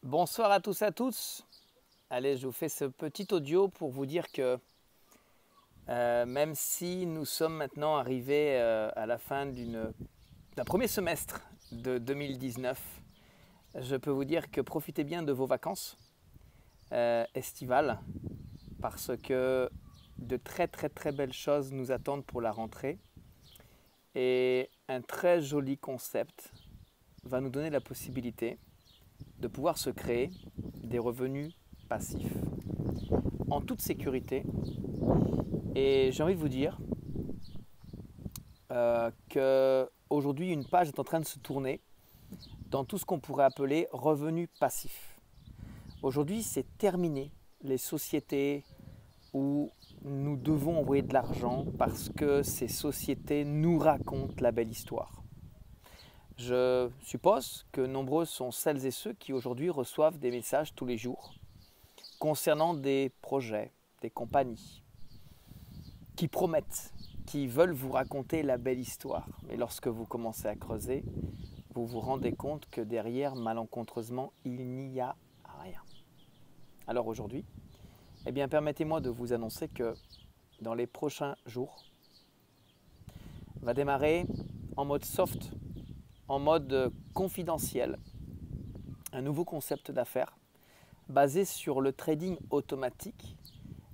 Bonsoir à tous et à toutes. Allez, je vous fais ce petit audio pour vous dire que même si nous sommes maintenant arrivés à la fin d'un premier semestre de 2019, je peux vous dire que profitez bien de vos vacances estivales parce que de très belles choses nous attendent pour la rentrée et un très joli concept va nous donner la possibilité de pouvoir se créer des revenus passifs en toute sécurité. Et j'ai envie de vous dire qu'aujourd'hui, une page est en train de se tourner dans tout ce qu'on pourrait appeler revenus passifs. Aujourd'hui, c'est terminé les sociétés où nous devons envoyer de l'argent parce que ces sociétés nous racontent la belle histoire. Je suppose que nombreux sont celles et ceux qui aujourd'hui reçoivent des messages tous les jours concernant des projets, des compagnies qui promettent, qui veulent vous raconter la belle histoire. Mais lorsque vous commencez à creuser, vous vous rendez compte que derrière, malencontreusement, il n'y a rien. Alors aujourd'hui, eh bien, permettez-moi de vous annoncer que dans les prochains jours, va démarrer en mode soft, en mode confidentiel, un nouveau concept d'affaires basé sur le trading automatique.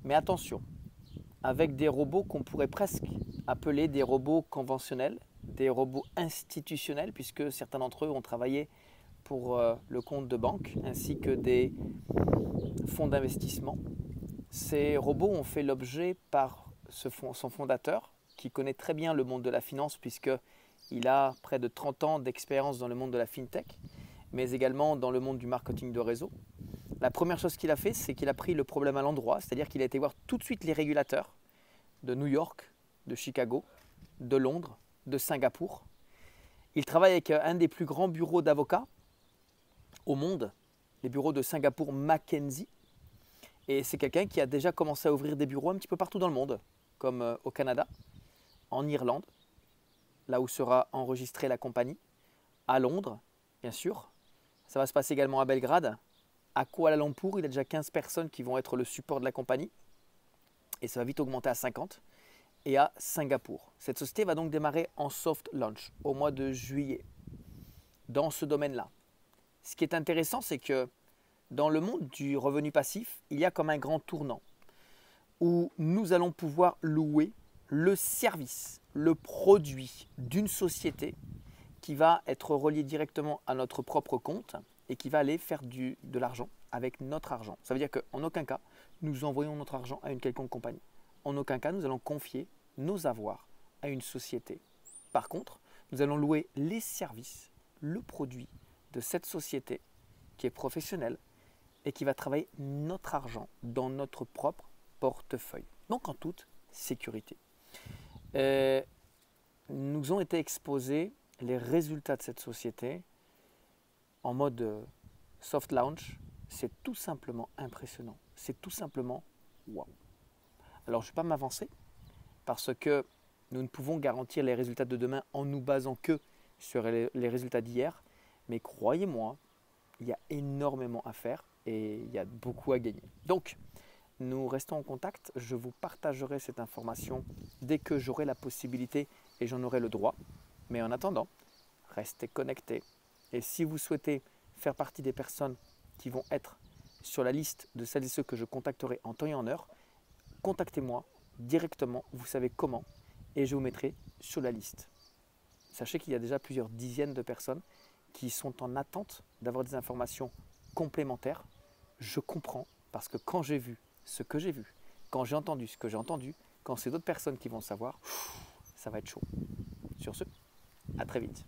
Mais attention, avec des robots qu'on pourrait presque appeler des robots conventionnels, des robots institutionnels, puisque certains d'entre eux ont travaillé pour le compte de banque, ainsi que des fonds d'investissement. Ces robots ont fait l'objet par son fondateur, qui connaît très bien le monde de la finance, puisqu'il a près de 30 ans d'expérience dans le monde de la fintech, mais également dans le monde du marketing de réseau. La première chose qu'il a fait, c'est qu'il a pris le problème à l'endroit, c'est-à-dire qu'il a été voir tout de suite les régulateurs de New York, de Chicago, de Londres, de Singapour. Il travaille avec un des plus grands bureaux d'avocats au monde, les bureaux de Singapour McKinsey. Et c'est quelqu'un qui a déjà commencé à ouvrir des bureaux un petit peu partout dans le monde, comme au Canada, en Irlande, là où sera enregistrée la compagnie, à Londres, bien sûr. Ça va se passer également à Belgrade. À Kuala Lumpur, il y a déjà 15 personnes qui vont être le support de la compagnie. Et ça va vite augmenter à 50. Et à Singapour. Cette société va donc démarrer en soft launch au mois de juillet dans ce domaine-là. Ce qui est intéressant, c'est que dans le monde du revenu passif, il y a comme un grand tournant où nous allons pouvoir louer le service, le produit d'une société qui va être relié directement à notre propre compte et qui va aller faire de l'argent avec notre argent. Ça veut dire qu'en aucun cas, nous envoyons notre argent à une quelconque compagnie. En aucun cas, nous allons confier nos avoirs à une société. Par contre, nous allons louer les services, le produit de cette société qui est professionnelle et qui va travailler notre argent dans notre propre portefeuille. Donc en toute sécurité. Nous ont été exposés les résultats de cette société en mode soft launch. C'est tout simplement impressionnant. C'est tout simplement waouh. Alors je ne vais pas m'avancer parce que nous ne pouvons garantir les résultats de demain en nous basant que sur les résultats d'hier. Mais croyez-moi, il y a énormément à faire et il y a beaucoup à gagner. Donc, nous restons en contact. Je vous partagerai cette information dès que j'aurai la possibilité et j'en aurai le droit. Mais en attendant, restez connectés. Et si vous souhaitez faire partie des personnes qui vont être sur la liste de celles et ceux que je contacterai en temps et en heure, contactez-moi directement, vous savez comment, et je vous mettrai sur la liste. Sachez qu'il y a déjà plusieurs dizaines de personnes qui sont en attente d'avoir des informations complémentaires. Je comprends parce que quand j'ai vu ce que j'ai vu, quand j'ai entendu ce que j'ai entendu, quand c'est d'autres personnes qui vont savoir, ça va être chaud. Sur ce, à très vite.